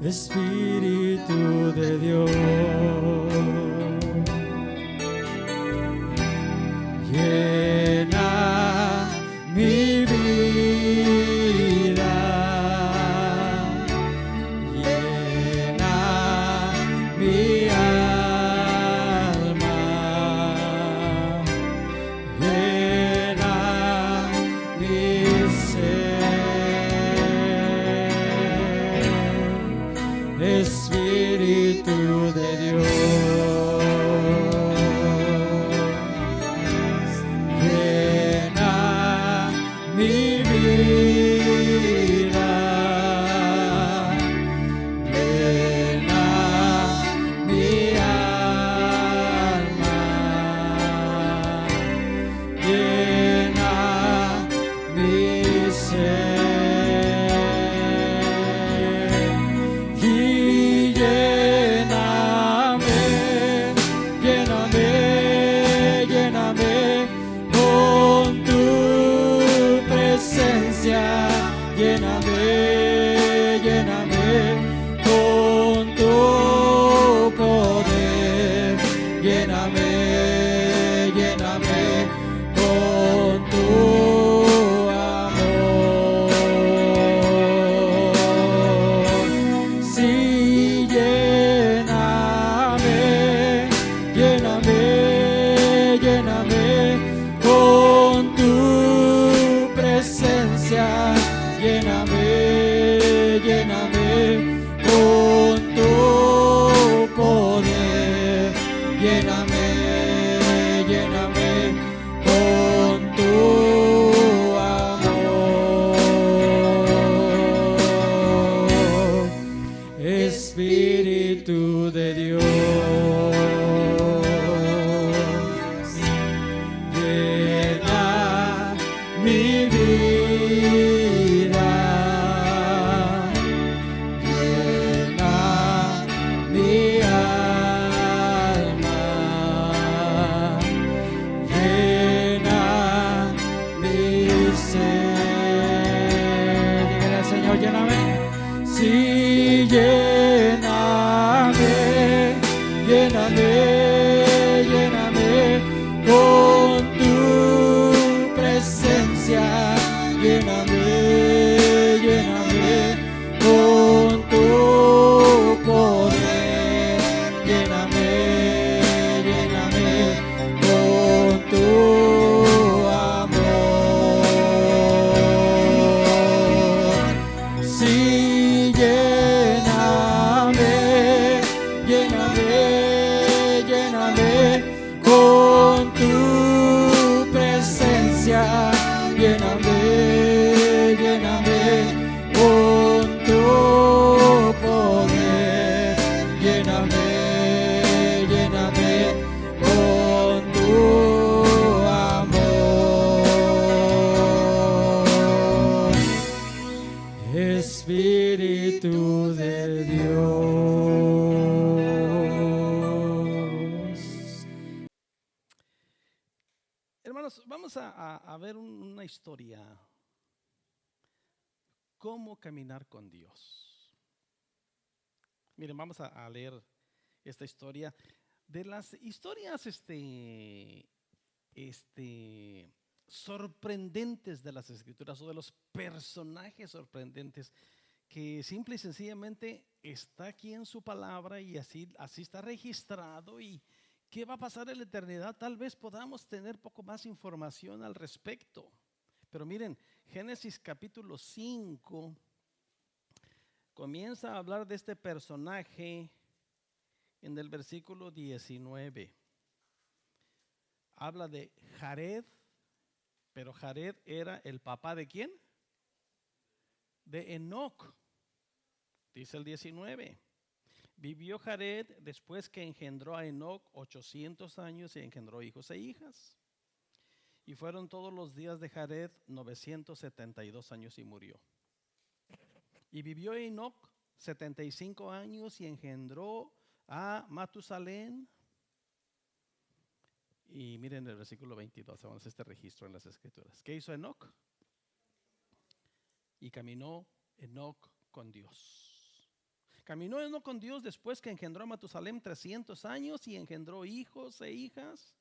Espíritu de Dios, llena mi vida, llena mi alma, llena mi ser, Espíritu de Dios, llena mi vida, llena mi alma, llena mi ser, y lléname, lléname, lléname con tu presencia, lléname, lléname con tu poder, lléname, lléname con tu amor. Sí, lléname, lléname, lléname con tu presencia, lléname, lléname con tu poder, lléname, lléname con tu amor, Espíritu de Dios, llena mi vida, llena mi alma, llena mi ser. Dígale al Señor, lléname. Sí, lléname, lléname, lléname con tu presencia, lléname, lléname con tu poder, lléname, lléname con tu amor. Sí, lléname, lléname, lléname con tu presencia, lléname, lléname con tu poder, lléname, lléname con tu amor, Espíritu de Dios. Hermanos, vamos a ver una historia. ¿Cómo caminar con Dios? Miren, vamos a leer esta historia. De las historias sorprendentes de las Escrituras, o de los personajes sorprendentes que simple y sencillamente está aquí en su palabra, y así está registrado. Y qué va a pasar en la eternidad, tal vez podamos tener poco más información al respecto. Pero miren, Génesis capítulo 5 comienza a hablar de este personaje en el versículo 19. Habla de Jared, pero Jared era el papá ¿de quién? De Enoc. Dice el 19. Vivió Jared después que engendró a Enoc 800 años y engendró hijos e hijas. Y fueron todos los días de Jared 972 años y murió. Y vivió Enoc 75 años y engendró a Matusalén. Y miren el versículo 22, vamos a este registro en las Escrituras. ¿Qué hizo Enoc? Y caminó Enoc con Dios. Caminó Enoc con Dios después que engendró a Matusalem 300 años y engendró hijos e hijas.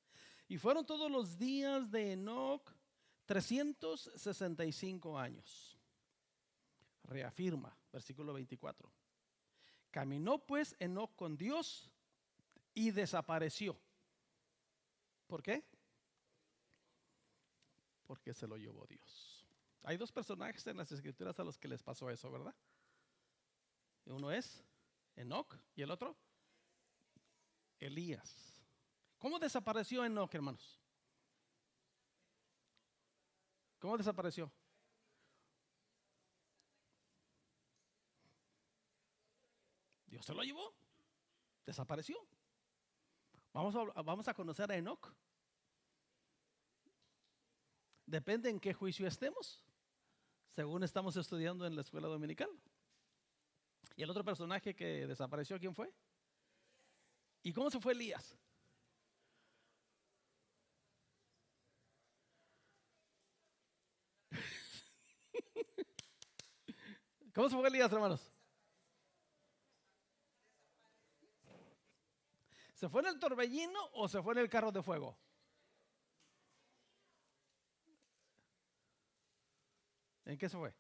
Y fueron todos los días de Enoc 365 años. Reafirma, versículo 24. Caminó pues Enoc con Dios y desapareció. ¿Por qué? Porque se lo llevó Dios. Hay dos personajes en las escrituras a los que les pasó eso, ¿verdad? Uno es Enoc y el otro Elías. ¿Cómo desapareció Enoc, hermanos? ¿Cómo desapareció? Dios se lo llevó. Desapareció. Vamos a conocer a Enoc. Depende en qué juicio estemos, según estamos estudiando en la escuela dominical. ¿Y el otro personaje que desapareció, quién fue? ¿Y cómo se fue Elías? ¿Cómo se fue Elías, hermanos? ¿Se fue en el torbellino o se fue en el carro de fuego? ¿En qué se fue?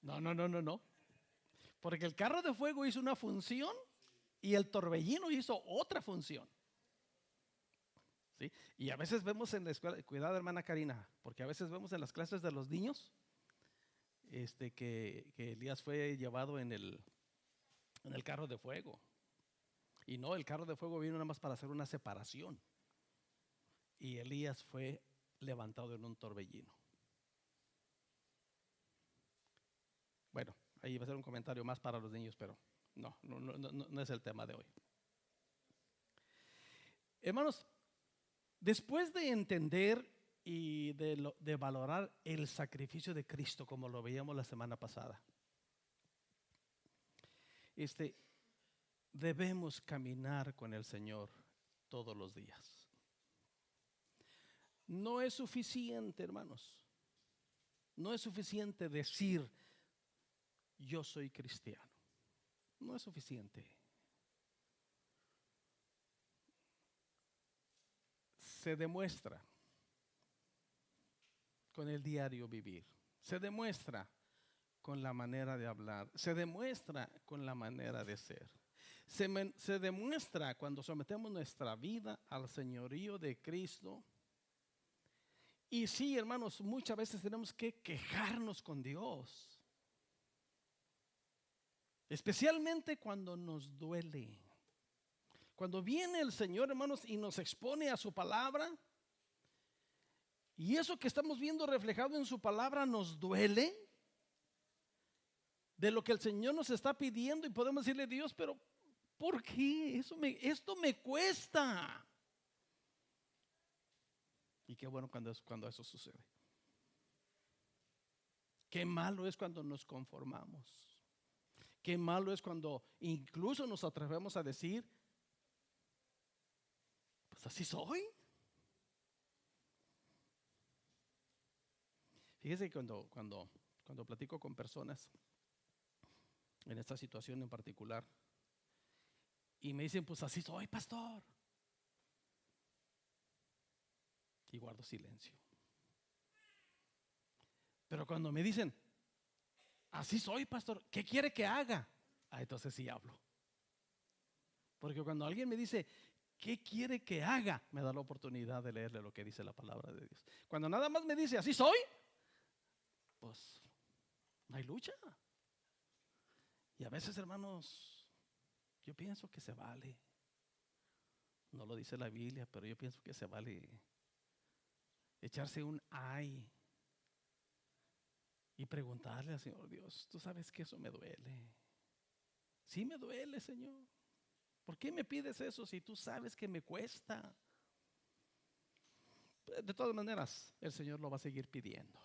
No. Porque el carro de fuego hizo una función y el torbellino hizo otra función. ¿Sí? Y a veces vemos en la escuela, cuidado hermana Karina, porque a veces vemos en las clases de los niños que Elías fue llevado en el carro de fuego. Y no, el carro de fuego vino nada más para hacer una separación. Y Elías fue levantado en un torbellino. Bueno, ahí va a ser un comentario más para los niños, pero no es el tema de hoy. Hermanos, después de entender y de valorar el sacrificio de Cristo, como lo veíamos la semana pasada, debemos caminar con el Señor todos los días. No es suficiente, hermanos. No es suficiente decir yo soy cristiano. No es suficiente. Se demuestra con el diario vivir. Se demuestra con la manera de hablar. Se demuestra con la manera de ser. Se demuestra cuando sometemos nuestra vida al señorío de Cristo. Y sí, hermanos, muchas veces tenemos que quejarnos con Dios. Especialmente cuando nos duele. Cuando viene el Señor, hermanos, y nos expone a su palabra, y eso que estamos viendo reflejado en su palabra nos duele, de lo que el Señor nos está pidiendo, y podemos decirle, Dios, pero ¿por qué? Esto me cuesta. Y qué bueno cuando eso sucede. Qué malo es cuando nos conformamos. Qué malo es cuando incluso nos atrevemos a decir, pues así soy. Fíjese que cuando platico con personas en esta situación en particular y me dicen, pues así soy, pastor, y guardo silencio. Pero cuando me dicen, así soy, pastor, ¿qué quiere que haga? Entonces sí hablo. Porque cuando alguien me dice, ¿qué quiere que haga? Me da la oportunidad de leerle lo que dice la palabra de Dios. Cuando nada más me dice, así soy, pues no hay lucha. Y a veces, hermanos, yo pienso que se vale. No lo dice la Biblia, pero yo pienso que se vale echarse un ay y preguntarle al Señor, Dios, tú sabes que eso me duele. Sí me duele, Señor. ¿Por qué me pides eso si tú sabes que me cuesta? De todas maneras, el Señor lo va a seguir pidiendo.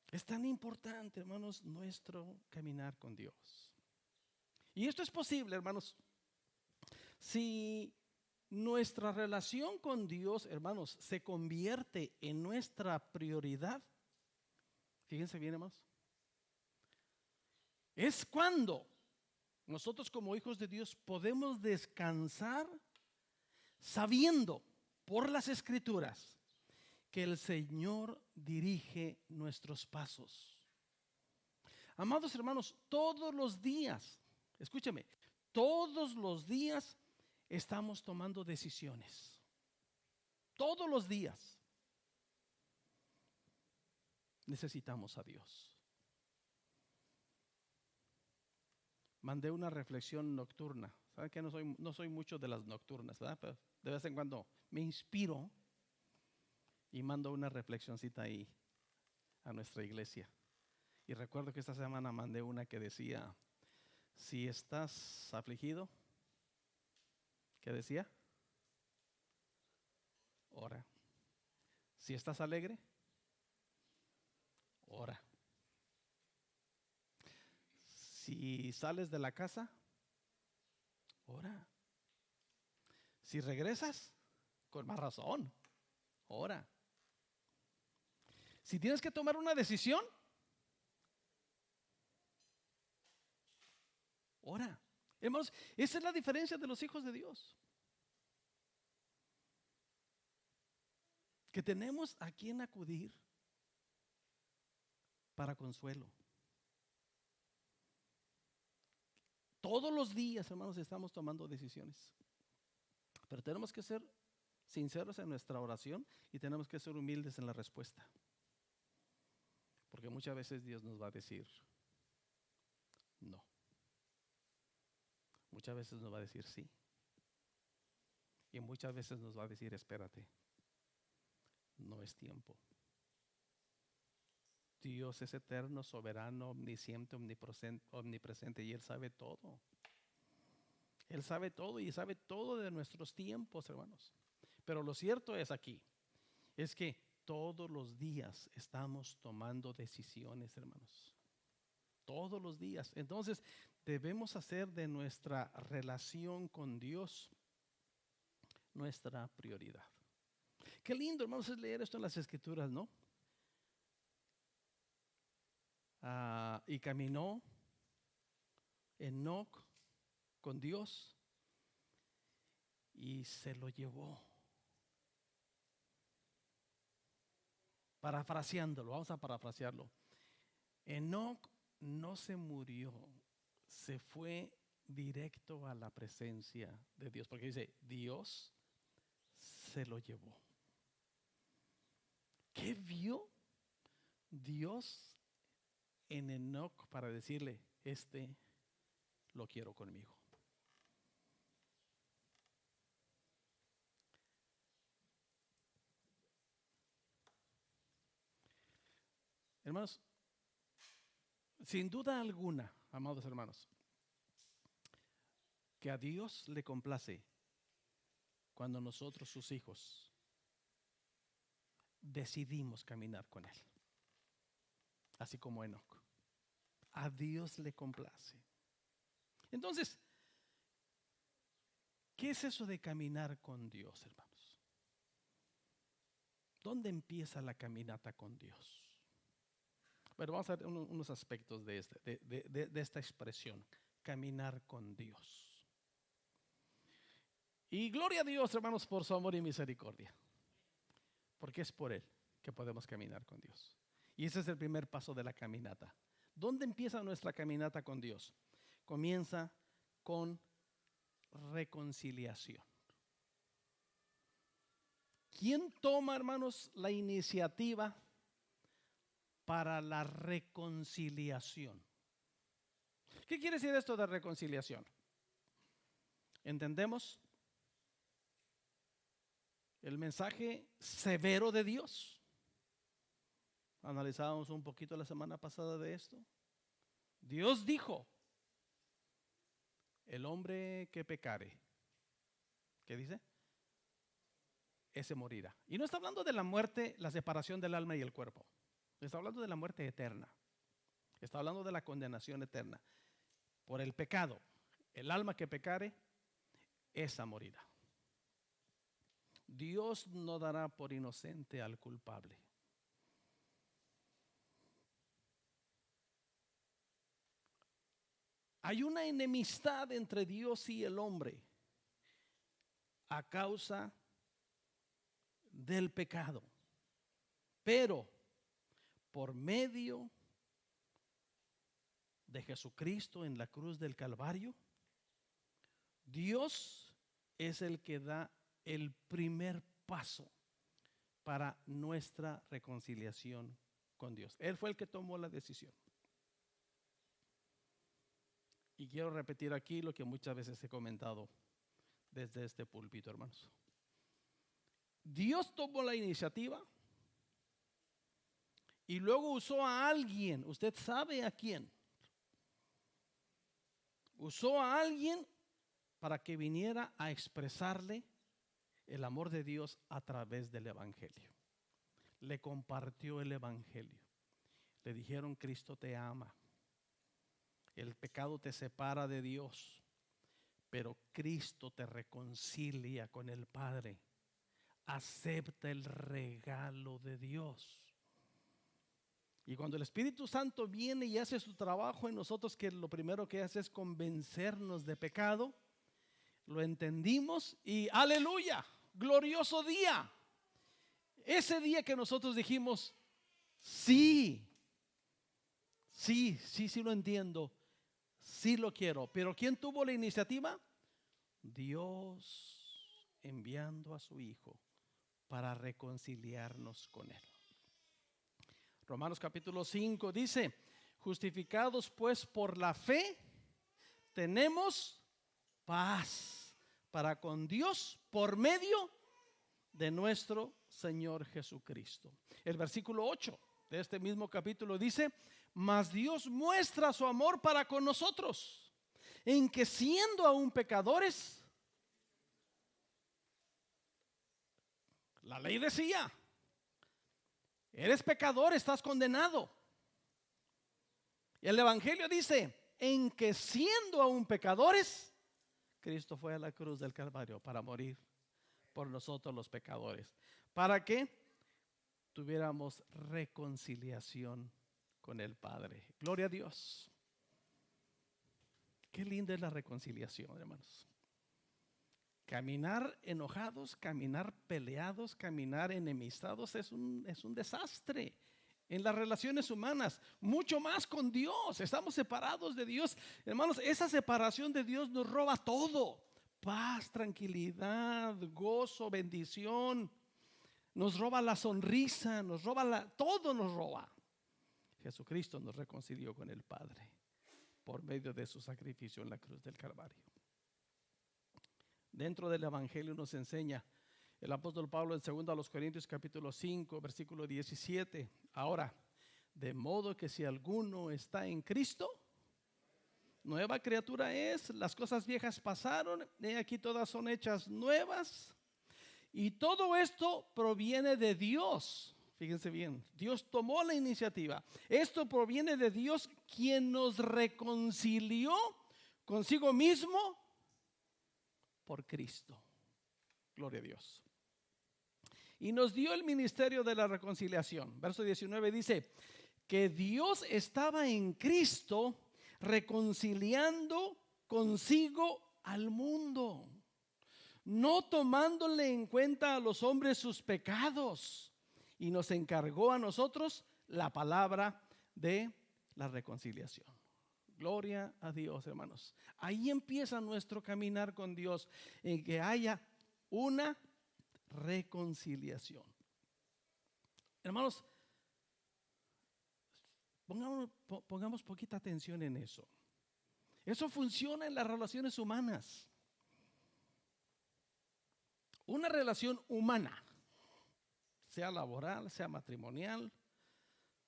Es tan importante, hermanos, nuestro caminar con Dios. Y esto es posible, hermanos, si nuestra relación con Dios, hermanos, se convierte en nuestra prioridad. Fíjense bien, hermanos. Es cuando nosotros como hijos de Dios podemos descansar sabiendo por las Escrituras que el Señor dirige nuestros pasos. Amados hermanos, todos los días, escúcheme, todos los días estamos tomando decisiones. Todos los días necesitamos a Dios. Mandé una reflexión nocturna. ¿Saben que no soy mucho de las nocturnas, ¿verdad? Pero de vez en cuando me inspiro y mando una reflexioncita ahí a nuestra iglesia. Y recuerdo que esta semana mandé una que decía, si estás afligido, ¿qué decía? Ora. Si estás alegre, ora. Si sales de la casa, ora. Si regresas, con más razón, ora. Si tienes que tomar una decisión, ora. Hermanos, esa es la diferencia de los hijos de Dios. Que tenemos a quien acudir para consuelo. Todos los días, hermanos, estamos tomando decisiones. Pero tenemos que ser sinceros en nuestra oración y tenemos que ser humildes en la respuesta. Porque muchas veces Dios nos va a decir no. Muchas veces nos va a decir sí. Y muchas veces nos va a decir espérate. No es tiempo. Dios es eterno, soberano, omnisciente, omnipresente y Él sabe todo. Él sabe todo y sabe todo de nuestros tiempos, hermanos. Pero lo cierto es aquí, es que todos los días estamos tomando decisiones, hermanos. Todos los días. Entonces, debemos hacer de nuestra relación con Dios nuestra prioridad. Qué lindo, hermanos, es leer esto en las Escrituras, ¿no? Y caminó Enoc con Dios y se lo llevó. Parafraseándolo, vamos a parafrasearlo. Enoc no se murió, se fue directo a la presencia de Dios, porque dice, Dios se lo llevó. ¿Qué vio Dios en Enoc para decirle, lo quiero conmigo? Hermanos, sin duda alguna, amados hermanos, que a Dios le complace cuando nosotros, sus hijos, decidimos caminar con Él. Así como Enoc. A Dios le complace. Entonces, ¿qué es eso de caminar con Dios, hermanos? ¿Dónde empieza la caminata con Dios? Bueno, vamos a ver unos aspectos de esta expresión, caminar con Dios. Y gloria a Dios, hermanos, por su amor y misericordia. Porque es por Él que podemos caminar con Dios. Y ese es el primer paso de la caminata. ¿Dónde empieza nuestra caminata con Dios? Comienza con reconciliación. ¿Quién toma, hermanos, la iniciativa para la reconciliación? ¿Qué quiere decir esto de reconciliación? ¿Entendemos el mensaje severo de Dios? Analizábamos un poquito la semana pasada de esto. Dios dijo, el hombre que pecare, ¿qué dice? Ese morirá. Y no está hablando de la muerte, la separación del alma y el cuerpo. Está hablando de la muerte eterna. Está hablando de la condenación eterna. Por el pecado, el alma que pecare, esa morirá. Dios no dará por inocente al culpable. Hay una enemistad entre Dios y el hombre a causa del pecado. Pero por medio de Jesucristo en la cruz del Calvario, Dios es el que da el primer paso para nuestra reconciliación con Dios. Él fue el que tomó la decisión. Y quiero repetir aquí lo que muchas veces he comentado desde este púlpito, hermanos. Dios tomó la iniciativa y luego usó a alguien. Usted sabe a quién. Usó a alguien para que viniera a expresarle el amor de Dios a través del evangelio. Le compartió el evangelio. Le dijeron: Cristo te ama. El pecado te separa de Dios, pero Cristo te reconcilia con el Padre. Acepta el regalo de Dios. Y cuando el Espíritu Santo viene y hace su trabajo en nosotros, que lo primero que hace es convencernos de pecado, lo entendimos y aleluya, glorioso día. Ese día que nosotros dijimos: sí lo entiendo, sí lo quiero. Pero ¿quién tuvo la iniciativa? Dios, enviando a su Hijo para reconciliarnos con Él. Romanos capítulo 5 dice: justificados pues por la fe, tenemos paz para con Dios por medio de nuestro Señor Jesucristo. El versículo 8 de este mismo capítulo dice: mas Dios muestra su amor para con nosotros, en que siendo aún pecadores, la ley decía: eres pecador, estás condenado. Y el evangelio dice: en que siendo aún pecadores, Cristo fue a la cruz del Calvario para morir por nosotros los pecadores, para que tuviéramos reconciliación con el Padre. Gloria a Dios. Qué linda es la reconciliación, hermanos. Caminar enojados, caminar peleados, caminar enemistados es un desastre en las relaciones humanas, mucho más con Dios. Estamos separados de Dios. Hermanos, esa separación de Dios nos roba todo: paz, tranquilidad, gozo, bendición. Nos roba la sonrisa, nos roba todo nos roba. Jesucristo nos reconcilió con el Padre por medio de su sacrificio en la cruz del Calvario. Dentro del evangelio nos enseña el apóstol Pablo en 2 Corintios capítulo 5 versículo 17. Ahora, de modo que si alguno está en Cristo, nueva criatura es. Las cosas viejas pasaron, he aquí todas son hechas nuevas. Y todo esto proviene de Dios. Fíjense bien, Dios tomó la iniciativa. Esto proviene de Dios, quien nos reconcilió consigo mismo por Cristo. Gloria a Dios. Y nos dio el ministerio de la reconciliación. Verso 19 dice que Dios estaba en Cristo reconciliando consigo al mundo, no tomándole en cuenta a los hombres sus pecados, y nos encargó a nosotros la palabra de la reconciliación. Gloria a Dios, hermanos. Ahí empieza nuestro caminar con Dios, en que haya una reconciliación. Hermanos, pongamos poquita atención en eso. Eso funciona en las relaciones humanas. Una relación humana, sea laboral, sea matrimonial,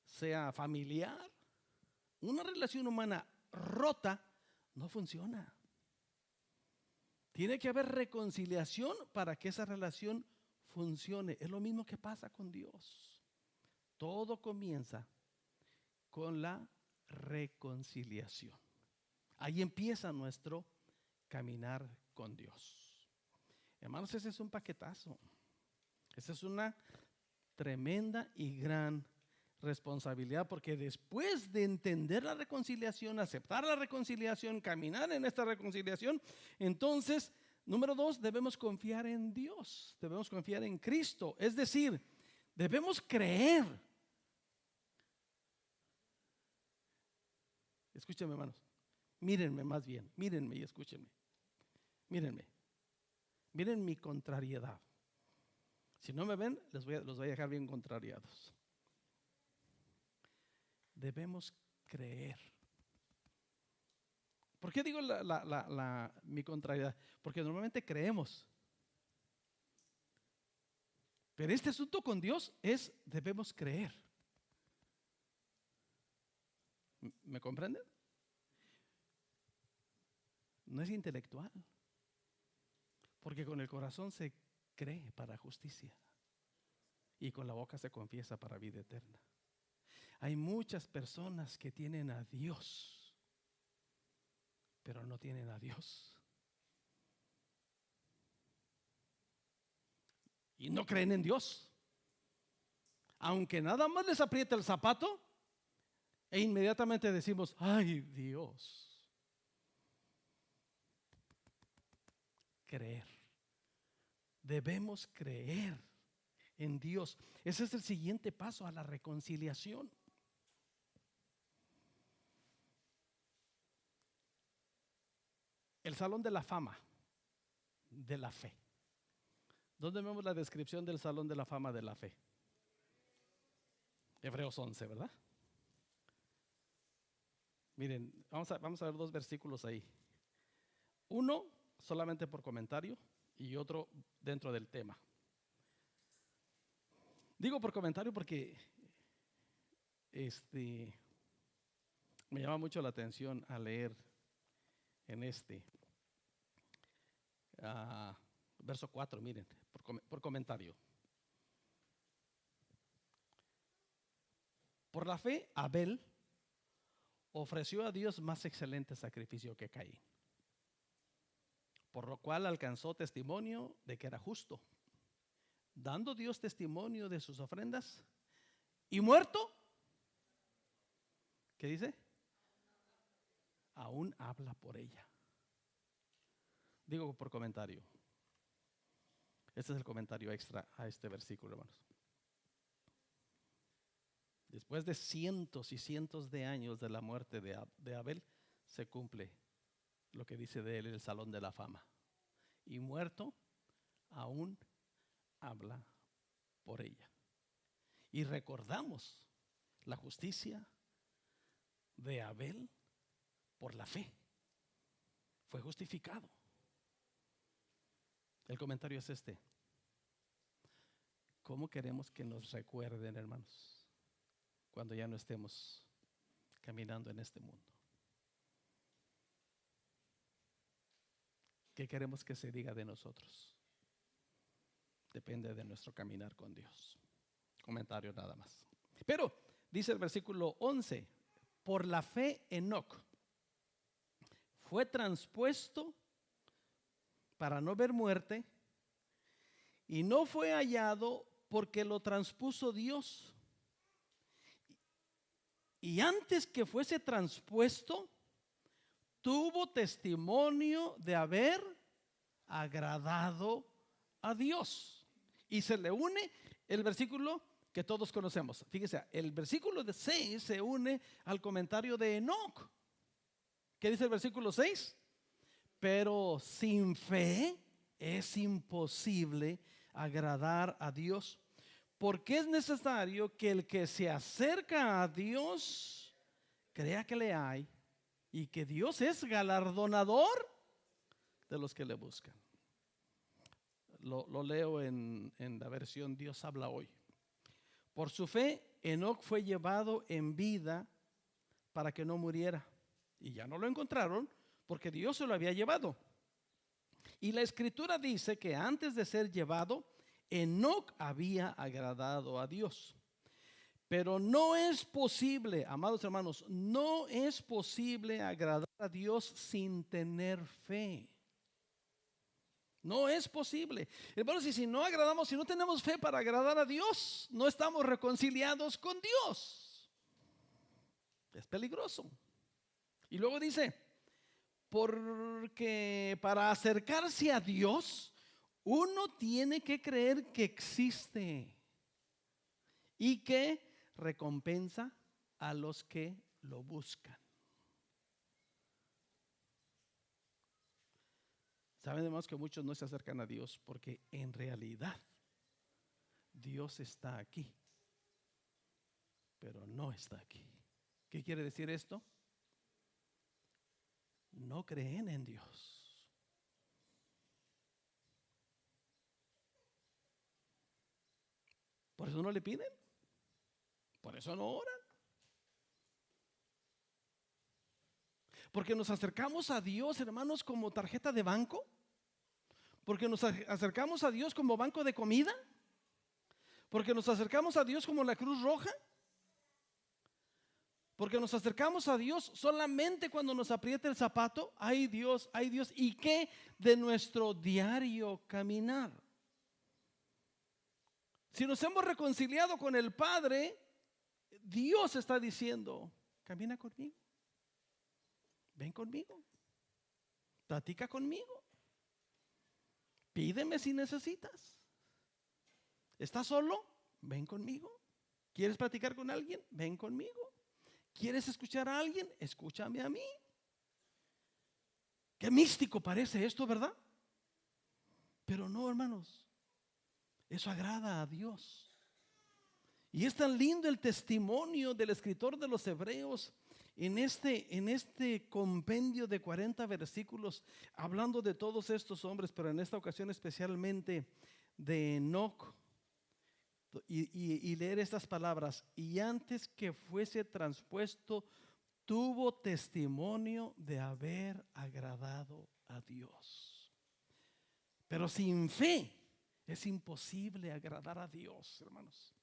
sea familiar, una relación humana rota no funciona. Tiene que haber reconciliación para que esa relación funcione. Es lo mismo que pasa con Dios. Todo comienza con la reconciliación. Ahí empieza nuestro caminar con Dios. Hermanos, ese es un paquetazo. Esa es una tremenda y gran responsabilidad, porque después de entender la reconciliación, aceptar la reconciliación, caminar en esta reconciliación, entonces, número 2, debemos confiar en Dios, debemos confiar en Cristo, es decir, debemos creer. Escúchenme, hermanos, mírenme más bien, mírenme y escúchenme, mírenme, miren mi contrariedad. Si no me ven, los voy a dejar bien contrariados. Debemos creer. ¿Por qué digo mi contrariedad? Porque normalmente creemos. Pero este asunto con Dios es, debemos creer. ¿Me comprenden? No es intelectual. Porque con el corazón se cree para justicia y con la boca se confiesa para vida eterna. Hay muchas personas que tienen a Dios, pero no tienen a Dios. Y no creen en Dios. Aunque nada más les aprieta el zapato, e inmediatamente decimos, ay Dios. Creer. Debemos creer en Dios. Ese es el siguiente paso a la reconciliación. El salón de la fama de la fe. ¿Dónde vemos la descripción del salón de la fama de la fe? Hebreos 11, ¿verdad? Miren, vamos a ver 2 versículos ahí. Uno solamente por comentario y otro dentro del tema. Digo por comentario porque me llama mucho la atención al leer en verso 4, miren, por comentario. Por la fe, Abel ofreció a Dios más excelente sacrificio que Caín, por lo cual alcanzó testimonio de que era justo, dando Dios testimonio de sus ofrendas, y muerto, ¿qué dice? Aún habla por ella. Digo por comentario. Este es el comentario extra a este versículo, hermanos. Después de cientos y cientos de años de la muerte de Abel, se cumple lo que dice de él en el Salón de la Fama. Y muerto, aún habla por ella. Y recordamos la justicia de Abel por la fe. Fue justificado. El comentario es este. ¿Cómo queremos que nos recuerden, hermanos, cuando ya no estemos caminando en este mundo? ¿Qué queremos que se diga de nosotros? Depende de nuestro caminar con Dios. Comentario nada más. Pero dice el versículo 11, por la fe Enoc fue transpuesto para no ver muerte, y no fue hallado porque lo transpuso Dios. Y antes que fuese transpuesto, tuvo testimonio de haber agradado a Dios. Y se le une el versículo que todos conocemos. Fíjese, el versículo de 6 se une al comentario de Enoc. ¿Qué dice el versículo 6? Pero sin fe es imposible agradar a Dios, porque es necesario que el que se acerca a Dios crea que le hay y que Dios es galardonador de los que le buscan. Lo leo en la versión Dios habla hoy. Por su fe, Enoc fue llevado en vida para que no muriera, y ya no lo encontraron porque Dios se lo había llevado. Y la escritura dice que antes de ser llevado, Enoc había agradado a Dios. Pero no es posible, amados hermanos, no es posible agradar a Dios sin tener fe. No es posible. Hermanos, y si no agradamos, si no tenemos fe para agradar a Dios, no estamos reconciliados con Dios. Es peligroso. Y luego dice, porque para acercarse a Dios, uno tiene que creer que existe y que recompensa a los que lo buscan. Saben además que muchos no se acercan a Dios porque en realidad Dios está aquí, pero no está aquí. ¿Qué quiere decir esto? No creen en Dios. Por eso no le piden, por eso no oran. Porque nos acercamos a Dios, hermanos, como tarjeta de banco. Porque nos acercamos a Dios como banco de comida. Porque nos acercamos a Dios como la Cruz Roja. Porque nos acercamos a Dios solamente cuando nos aprieta el zapato. Ay Dios, ay Dios. ¿Y qué de nuestro diario caminar? Si nos hemos reconciliado con el Padre, Dios está diciendo, camina conmigo. Ven conmigo, platica conmigo, pídeme si necesitas. ¿Estás solo? Ven conmigo. ¿Quieres platicar con alguien? Ven conmigo. ¿Quieres escuchar a alguien? Escúchame a mí. Qué místico parece esto, ¿verdad? Pero no, hermanos, eso agrada a Dios. Y es tan lindo el testimonio del escritor de los Hebreos en este compendio de 40 versículos, hablando de todos estos hombres, pero en esta ocasión especialmente de Enoc, y leer estas palabras: y antes que fuese transpuesto, tuvo testimonio de haber agradado a Dios. Pero sin fe es imposible agradar a Dios, hermanos.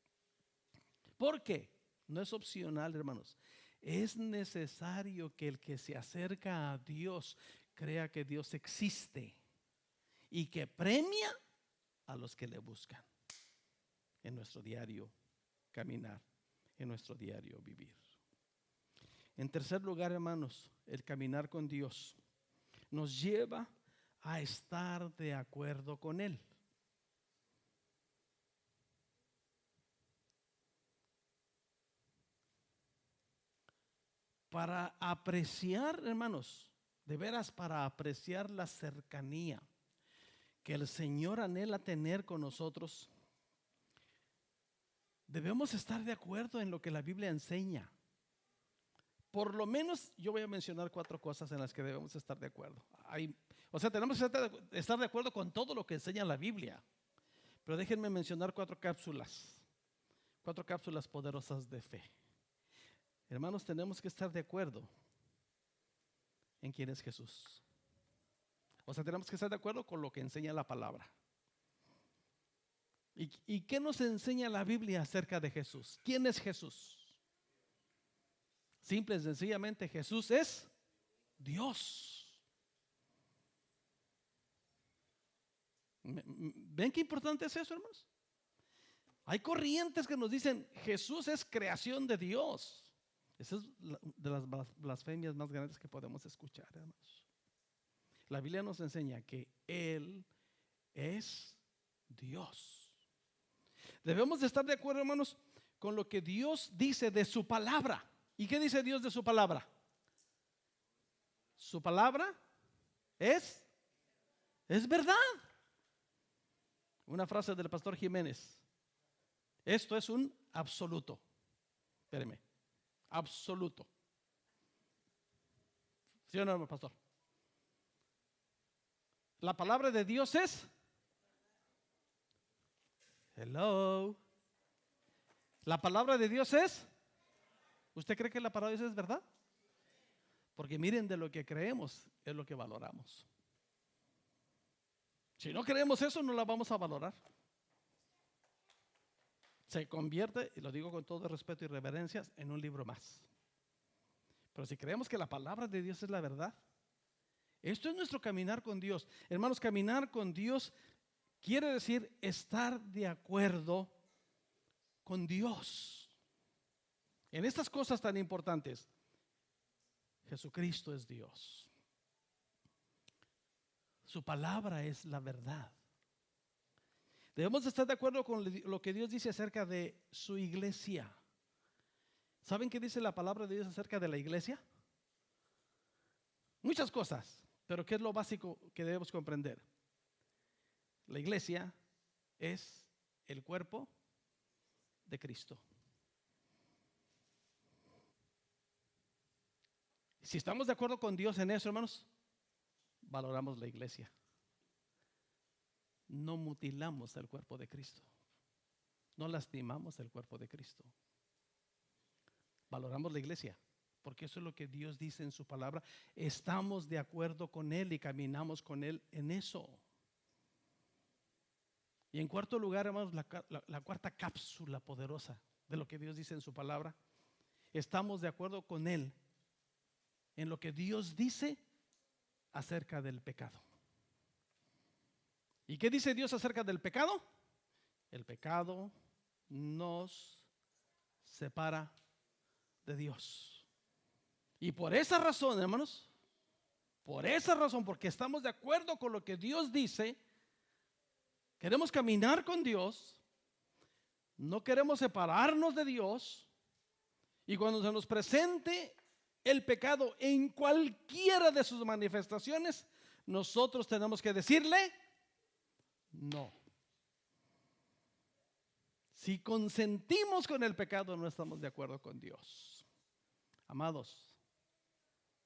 ¿Por qué? No es opcional, hermanos. Es necesario que el que se acerca a Dios crea que Dios existe y que premia a los que le buscan en nuestro diario caminar, en nuestro diario vivir. En tercer lugar, hermanos, el caminar con Dios nos lleva a estar de acuerdo con Él. Para apreciar, hermanos, de veras, para apreciar la cercanía que el Señor anhela tener con nosotros, debemos estar de acuerdo en lo que la Biblia enseña. Por lo menos yo voy a mencionar 4 cosas en las que debemos estar de acuerdo. Tenemos que estar de acuerdo con todo lo que enseña la Biblia. Pero déjenme mencionar 4 cápsulas poderosas de fe. Hermanos, tenemos que estar de acuerdo en quién es Jesús. Tenemos que estar de acuerdo con lo que enseña la palabra. ¿Y qué nos enseña la Biblia acerca de Jesús? ¿Quién es Jesús? Simple y sencillamente, Jesús es Dios. ¿Ven qué importante es eso, hermanos? Hay corrientes que nos dicen Jesús es creación de Dios. Esa es de las blasfemias más grandes que podemos escuchar, hermanos. La Biblia nos enseña que Él es Dios. Debemos de estar de acuerdo, hermanos, con lo que Dios dice de su palabra. ¿Y qué dice Dios de su palabra? Su palabra es verdad. Una frase del pastor Jiménez: esto es un absoluto. Espéreme, absoluto. ¿Sí o no, pastor? La palabra de Dios es hello. La palabra de Dios es. ¿Usted cree que la palabra de Dios es verdad? Porque miren, de lo que creemos es lo que valoramos. Si no creemos eso, no la vamos a valorar. Se convierte, y lo digo con todo respeto y reverencia, en un libro más. Pero si creemos que la palabra de Dios es la verdad, Esto es nuestro caminar con Dios. Hermanos, caminar con Dios quiere decir estar de acuerdo con Dios en estas cosas tan importantes. Jesucristo es Dios. Su palabra es la verdad. Debemos estar de acuerdo con lo que Dios dice acerca de su iglesia. ¿Saben qué dice la palabra de Dios acerca de la iglesia? Muchas cosas, pero ¿qué es lo básico que debemos comprender? La iglesia es el cuerpo de Cristo. Si estamos de acuerdo con Dios en eso, hermanos, valoramos la iglesia. No mutilamos el cuerpo de Cristo. No lastimamos el cuerpo de Cristo. Valoramos la iglesia, porque eso es lo que Dios dice en su palabra. Estamos de acuerdo con Él y caminamos con Él en eso. Y en cuarto lugar, hermanos, la cuarta cápsula poderosa de lo que Dios dice en su palabra. Estamos de acuerdo con Él en lo que Dios dice acerca del pecado. ¿Y qué dice Dios acerca del pecado? El pecado nos separa de Dios. Y por esa razón, hermanos, por esa razón, porque estamos de acuerdo con lo que Dios dice, queremos caminar con Dios, no queremos separarnos de Dios, y cuando se nos presente el pecado en cualquiera de sus manifestaciones, nosotros tenemos que decirle no. Si consentimos con el pecado, no estamos de acuerdo con Dios. Amados,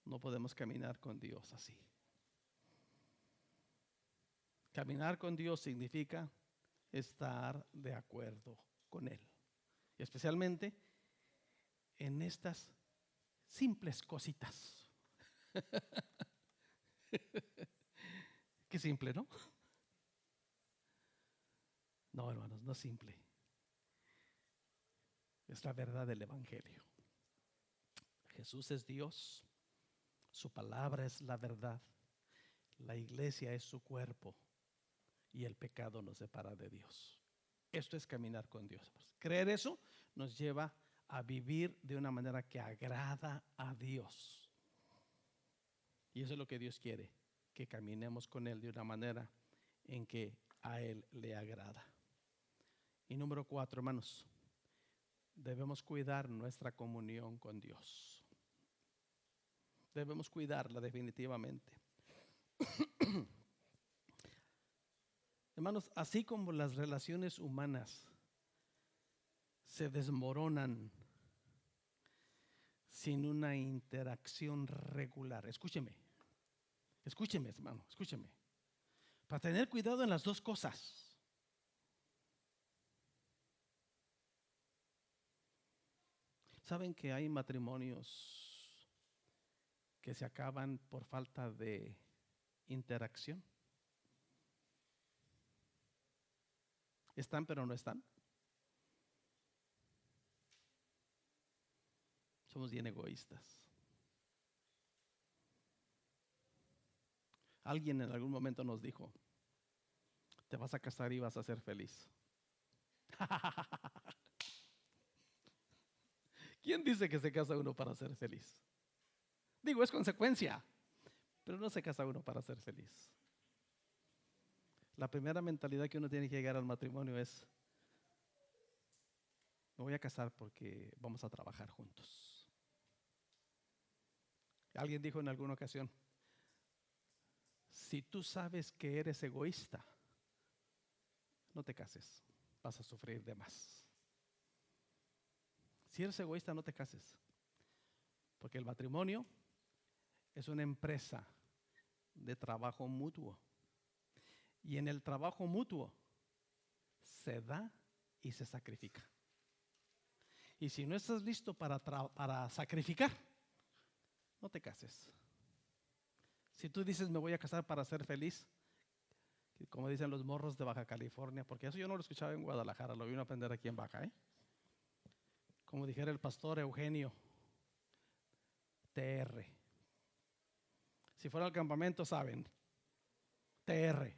no podemos caminar con Dios así. Caminar con Dios significa estar de acuerdo con Él. Y especialmente en estas simples cositas. Qué simple, ¿no? No, hermanos, no es simple. Es la verdad del Evangelio. Jesús es Dios. Su palabra es la verdad. La iglesia es su cuerpo. Y el pecado nos separa de Dios. Esto es caminar con Dios. Creer eso nos lleva a vivir de una manera que agrada a Dios. Y eso es lo que Dios quiere, que caminemos con Él de una manera en que a Él le agrada. Y número 4, hermanos, debemos cuidar nuestra comunión con Dios. Debemos cuidarla definitivamente. Hermanos, así como las relaciones humanas se desmoronan sin una interacción regular. Escúcheme, hermano, escúcheme. Para tener cuidado en las dos cosas. ¿Saben que hay matrimonios que se acaban por falta de interacción? ¿Están pero no están? Somos bien egoístas. Alguien en algún momento nos dijo: te vas a casar y vas a ser feliz. ¿Quién dice que se casa uno para ser feliz? Digo, es consecuencia, pero no se casa uno para ser feliz. La primera mentalidad que uno tiene que llegar al matrimonio es: me voy a casar porque vamos a trabajar juntos. Alguien dijo en alguna ocasión: si tú sabes que eres egoísta, no te cases, vas a sufrir de más. Si eres egoísta, no te cases, porque el matrimonio es una empresa de trabajo mutuo. Y en el trabajo mutuo se da y se sacrifica. Y si no estás listo para sacrificar, no te cases. Si tú dices me voy a casar para ser feliz, como dicen los morros de Baja California, porque eso yo no lo escuchaba en Guadalajara, lo vine a aprender aquí en Baja, como dijera el pastor Eugenio TR. Si fueron al campamento, saben. TR.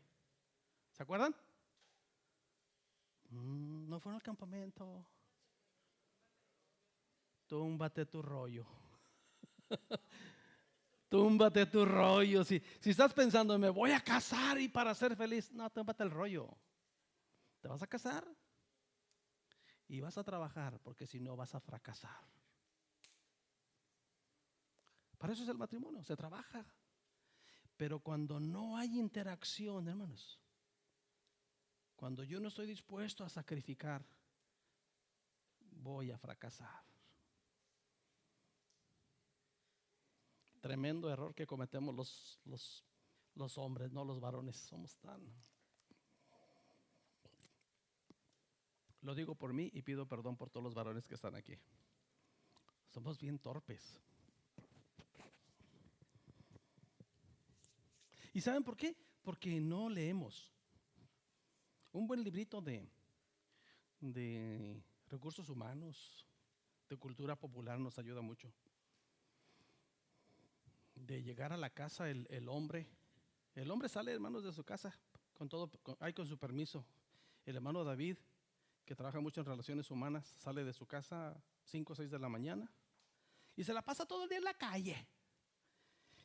¿Se acuerdan? No fueron al campamento. Túmbate tu rollo. Túmbate tu rollo. Si estás pensando, me voy a casar y para ser feliz, no, túmbate el rollo. Te vas a casar y vas a trabajar, porque si no vas a fracasar. Para eso es el matrimonio, se trabaja. Pero cuando no hay interacción, hermanos, cuando yo no estoy dispuesto a sacrificar, voy a fracasar. Tremendo error que cometemos los hombres, no los varones. Somos tan... Lo digo por mí y pido perdón por todos los varones que están aquí. Somos bien torpes. ¿Y saben por qué? Porque no leemos. Un buen librito de recursos humanos, de cultura popular nos ayuda mucho. De llegar a la casa el hombre sale, hermanos, de su casa con todo, con su permiso. El hermano David, que trabaja mucho en relaciones humanas, sale de su casa 5 o 6 de la mañana y se la pasa todo el día en la calle.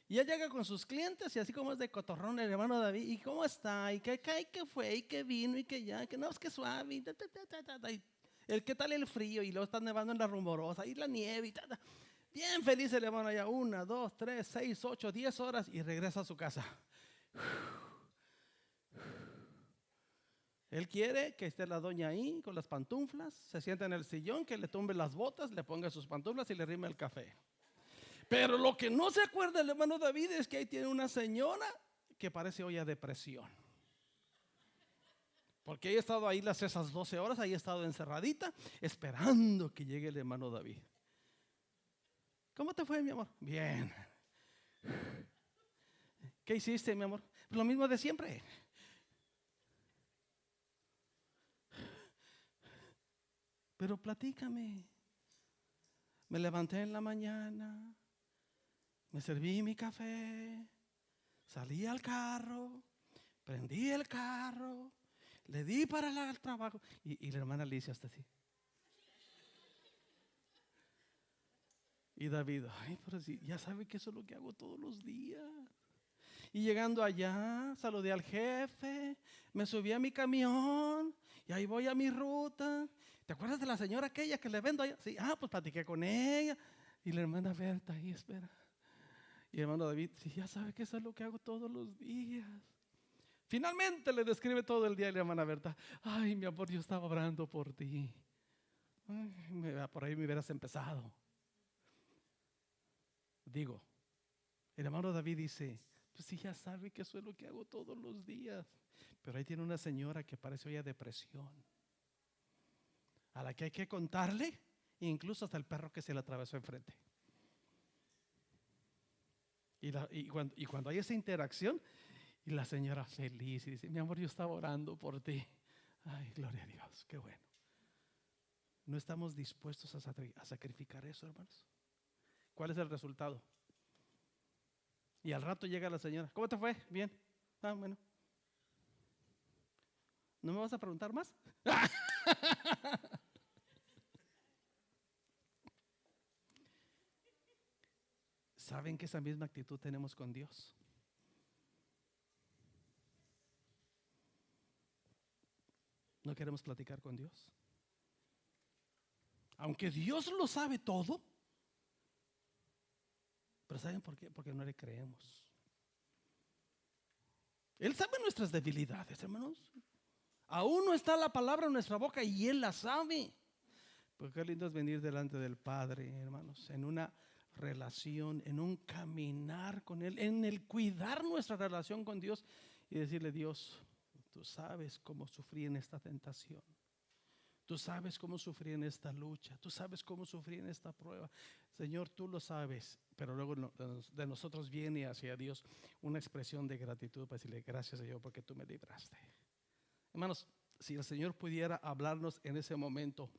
Y él llega con sus clientes y así como es de cotorrón el hermano David, ¿y cómo está? ¿Y qué fue? ¿Y qué vino? ¿Y qué ya? Que no, es que suave. Y ¿qué tal el frío? Y luego está nevando en la rumorosa y la nieve y bien feliz el hermano allá, 1, 2, 3, 6, 8, 10 horas y regresa a su casa. Él quiere que esté la doña ahí con las pantuflas, se sienta en el sillón, que le tumbe las botas, le ponga sus pantuflas y le rime el café. Pero lo que no se acuerda el hermano David es que ahí tiene una señora que parece olla de presión. Porque ella ha estado ahí esas 12 horas, ahí ha estado encerradita, esperando que llegue el hermano David. ¿Cómo te fue, mi amor? Bien. ¿Qué hiciste, mi amor? Pues lo mismo de siempre. Pero platícame. Me levanté en la mañana, me serví mi café, salí al carro, prendí el carro, le di para el trabajo. Y la hermana Alicia hasta así. Y David, ay, pero sí, ya sabe que eso es lo que hago todos los días. Y llegando allá, saludé al jefe, me subí a mi camión y ahí voy a mi ruta. ¿Te acuerdas de la señora aquella que le vendo allá? Sí, pues platiqué con ella. Y la hermana Berta ahí espera. Y el hermano David, sí, ya sabe que eso es lo que hago todos los días. Finalmente le describe todo el día a la hermana Berta. Ay, mi amor, yo estaba orando por ti. Ay, por ahí me hubieras empezado. Digo, el hermano David dice, pues sí, ya sabe que eso es lo que hago todos los días. Pero ahí tiene una señora que parece olla de presión, a la que hay que contarle, incluso hasta el perro que se le atravesó enfrente. Y cuando hay esa interacción, y la señora feliz y dice, mi amor, yo estaba orando por ti. Ay, gloria a Dios, qué bueno. ¿No estamos dispuestos a sacrificar eso, hermanos? ¿Cuál es el resultado? Y al rato llega la señora, ¿cómo te fue? Bien. Bueno. ¿No me vas a preguntar más? ¿Saben que esa misma actitud tenemos con Dios? ¿No queremos platicar con Dios? Aunque Dios lo sabe todo. Pero ¿saben por qué? Porque no le creemos. Él sabe nuestras debilidades, hermanos. Aún no está la palabra en nuestra boca y Él la sabe. Porque qué lindo es venir delante del Padre, hermanos, en una relación, en un caminar con Él, en el cuidar nuestra relación con Dios y decirle, Dios, tú sabes cómo sufrí en esta tentación. Tú sabes cómo sufrí en esta lucha. Tú sabes cómo sufrí en esta prueba. Señor, tú lo sabes. Pero luego de nosotros viene hacia Dios una expresión de gratitud para decirle, gracias, Señor, porque tú me libraste. Hermanos, si el Señor pudiera hablarnos en ese momento,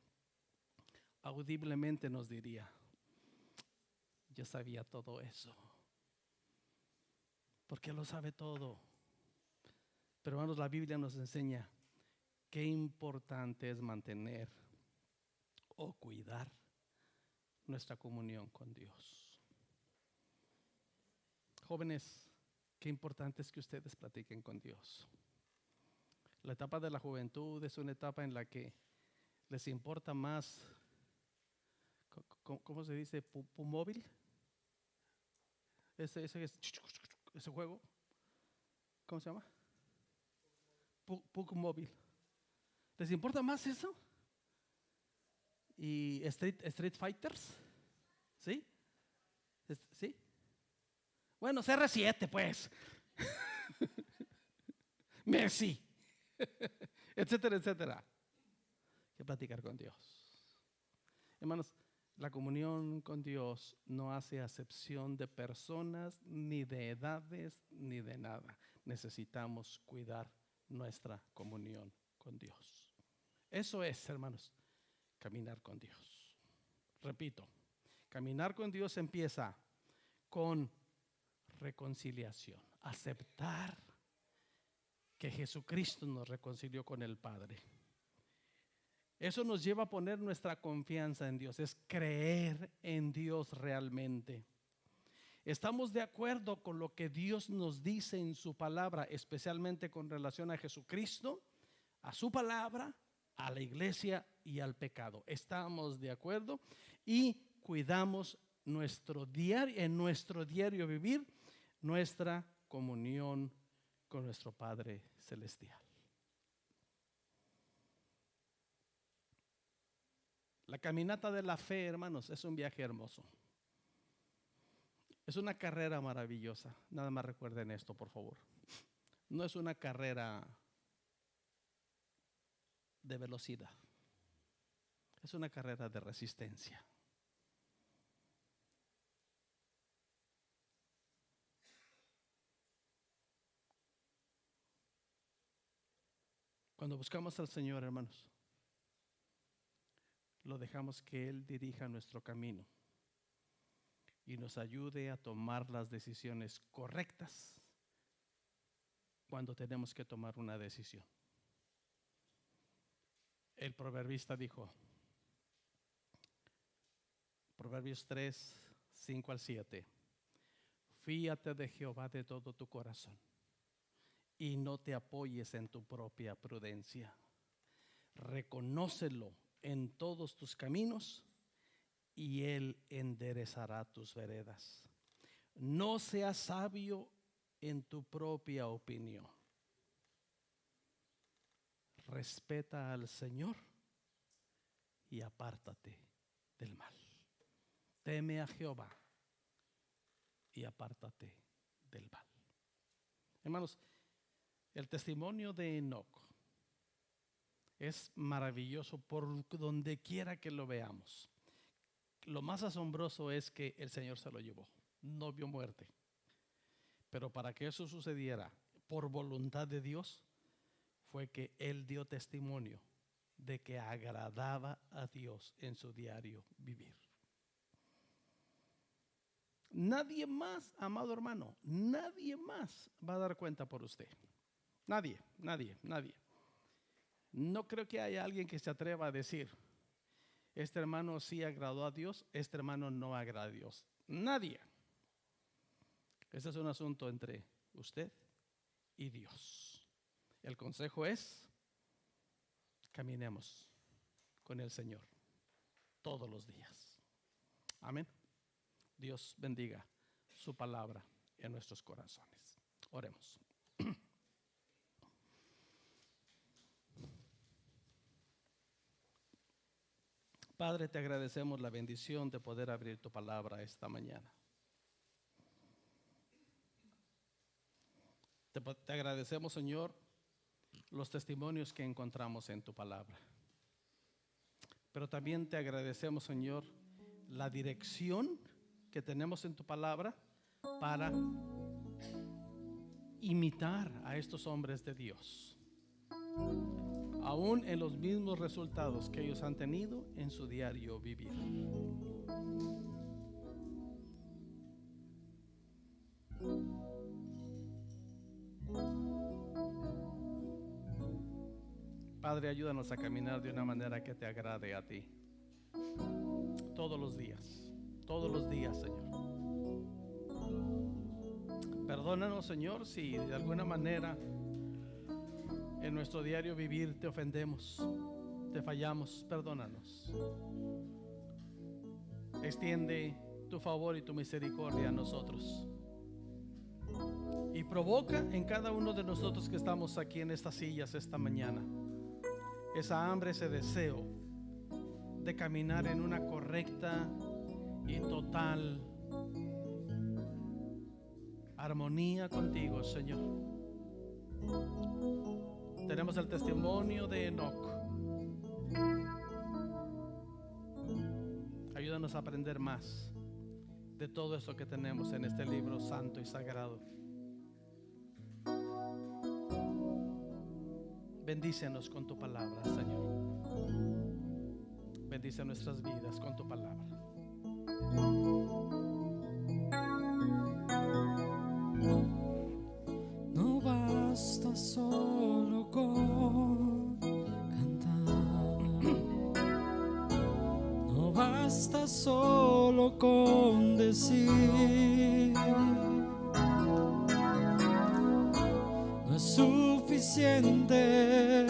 audiblemente nos diría, yo sabía todo eso. porque Él lo sabe todo. Pero hermanos, la Biblia nos enseña qué importante es mantener o cuidar nuestra comunión con Dios. Jóvenes, qué importante es que ustedes platiquen con Dios. La etapa de la juventud es una etapa en la que les importa más, ¿cómo se dice? ¿Móvil? Ese juego, ¿cómo se llama? Puck móvil. ¿Les importa más eso? ¿Y Street Fighters? ¿Sí? ¿Sí? Bueno, CR7 pues. Messi. Etcétera, etcétera. Hay que platicar con Dios. Hermanos, la comunión con Dios no hace acepción de personas, ni de edades, ni de nada. Necesitamos cuidar nuestra comunión con Dios. Eso es, hermanos, caminar con Dios. Repito, caminar con Dios empieza con reconciliación, aceptar que Jesucristo nos reconcilió con el Padre. Eso nos lleva a poner nuestra confianza en Dios, es creer en Dios realmente. Estamos de acuerdo con lo que Dios nos dice en su palabra, especialmente con relación a Jesucristo, a su palabra, a la iglesia y al pecado. Estamos de acuerdo y cuidamos en nuestro diario vivir, nuestra comunión con nuestro Padre Celestial. La caminata de la fe, hermanos, es un viaje hermoso. Es una carrera maravillosa. Nada más recuerden esto, por favor. No es una carrera de velocidad. Es una carrera de resistencia. Cuando buscamos al Señor, hermanos, lo dejamos que Él dirija nuestro camino y nos ayude a tomar las decisiones correctas cuando tenemos que tomar una decisión. El proverbista dijo, Proverbios 3, 5 al 7, fíate de Jehová de todo tu corazón y no te apoyes en tu propia prudencia. Reconócelo en todos tus caminos y Él enderezará tus veredas. No seas sabio en tu propia opinión. Respeta al Señor y apártate del mal. Teme a Jehová y apártate del mal. Hermanos, el testimonio de Enoc es maravilloso por donde quiera que lo veamos. Lo más asombroso es que el Señor se lo llevó, no vio muerte. Pero para que eso sucediera por voluntad de Dios, fue que él dio testimonio de que agradaba a Dios en su diario vivir. Nadie más, amado hermano, nadie más va a dar cuenta por usted. Nadie. No creo que haya alguien que se atreva a decir, este hermano sí agradó a Dios, este hermano no agrada a Dios. Nadie. Este es un asunto entre usted y Dios. El consejo es, caminemos con el Señor todos los días. Amén. Dios bendiga su palabra en nuestros corazones. Oremos. Padre, te agradecemos la bendición de poder abrir tu palabra esta mañana. Te agradecemos, Señor, los testimonios que encontramos en tu palabra. Pero también te agradecemos, Señor, la dirección que tenemos en tu palabra para imitar a estos hombres de Dios, aún en los mismos resultados que ellos han tenido en su diario vivir. Padre, ayúdanos a caminar de una manera que te agrade a ti. Todos los días, Señor. Perdónanos, Señor, si de alguna manera en nuestro diario vivir te ofendemos, te fallamos, perdónanos. Extiende tu favor y tu misericordia a nosotros. Y provoca en cada uno de nosotros que estamos aquí en estas sillas esta mañana esa hambre, ese deseo de caminar en una correcta y total armonía contigo, Señor. Tenemos el testimonio de Enoc. Ayúdanos a aprender más de todo esto que tenemos en este libro santo y sagrado. Bendícenos con tu palabra, Señor. Bendice nuestras vidas con tu palabra. No basta solo con cantar, no basta solo con decir, no es suficiente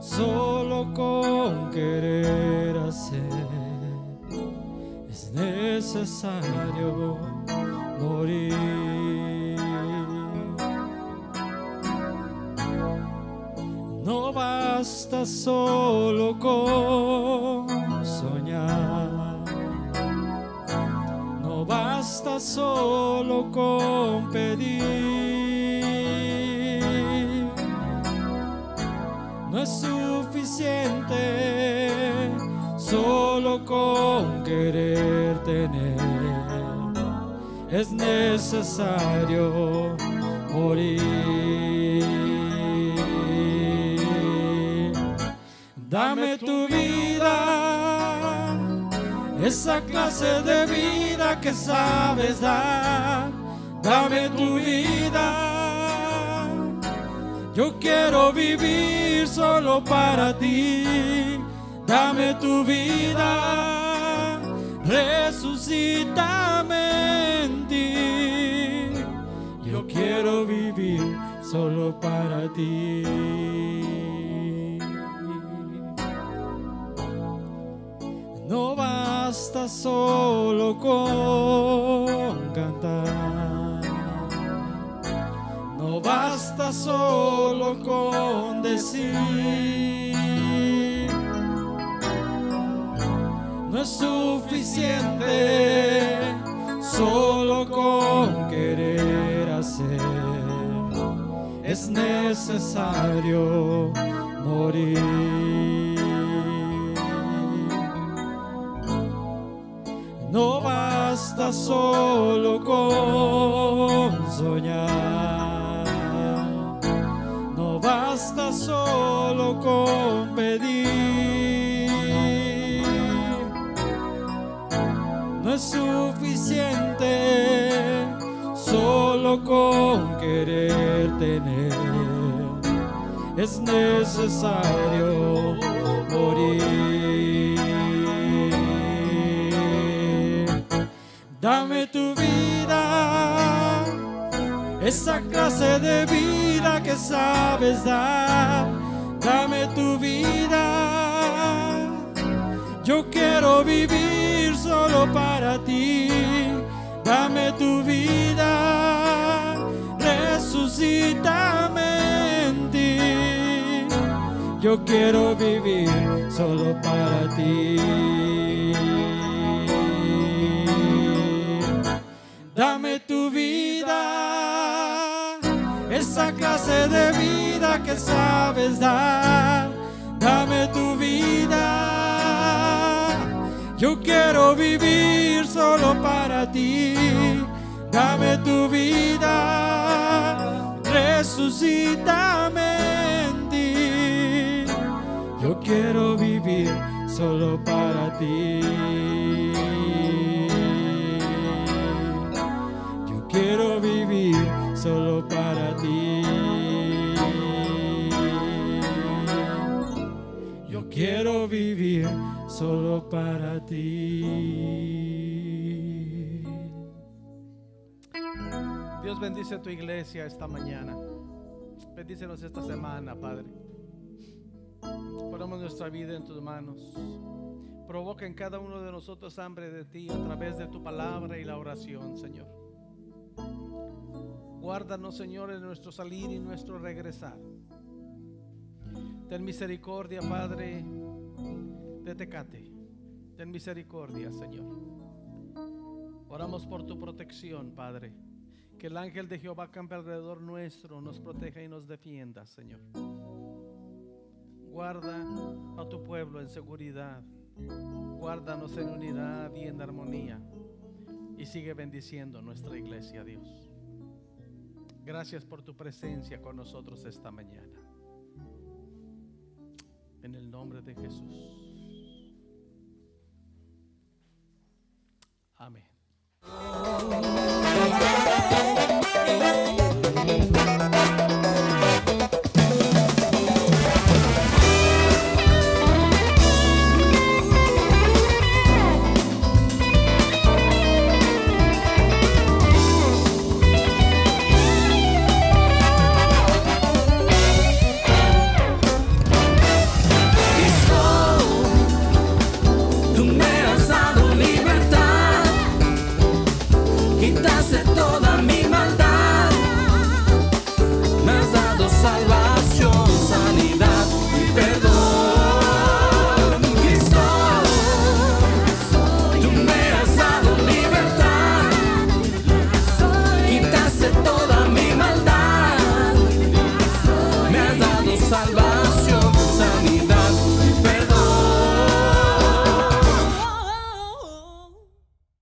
solo con querer hacer, es necesario morir. No basta solo con soñar, no basta solo con pedir, no es suficiente solo con querer tener, es necesario morir. Dame tu vida, esa clase de vida que sabes dar. Dame tu vida, yo quiero vivir solo para ti. Dame tu vida, resucítame en ti. Yo quiero vivir solo para ti. No basta solo con cantar, no basta solo con decir, no es suficiente solo con querer hacer, es necesario morir. No basta solo con soñar, no basta solo con pedir, no es suficiente solo con querer tener, es necesario morir. Dame tu vida, esa clase de vida que sabes dar. Dame tu vida, yo quiero vivir solo para ti. Dame tu vida, resucítame en ti. Yo quiero vivir solo para ti. Dame tu vida, esa clase de vida que sabes dar. Dame tu vida, yo quiero vivir solo para ti. Dame tu vida, resucítame en ti. Yo quiero vivir solo para ti. Quiero vivir solo para ti. quiero vivir solo para ti. Dios bendice tu iglesia esta mañana. Bendícenos esta semana, Padre. Ponemos nuestra vida en tus manos. Provoca en cada uno de nosotros hambre de ti a través de tu palabra y la oración, Señor. Guárdanos, Señor, en nuestro salir y nuestro regresar. Ten misericordia, Padre, de Tecate. Ten misericordia, Señor. Oramos por tu protección, Padre. Que el ángel de Jehová campe alrededor nuestro, nos proteja y nos defienda, Señor. Guarda a tu pueblo en seguridad. Guárdanos en unidad y en armonía. Y sigue bendiciendo nuestra iglesia, Dios. Gracias por tu presencia con nosotros esta mañana. En el nombre de Jesús. Amén. Tú me has dado libertad, quitaste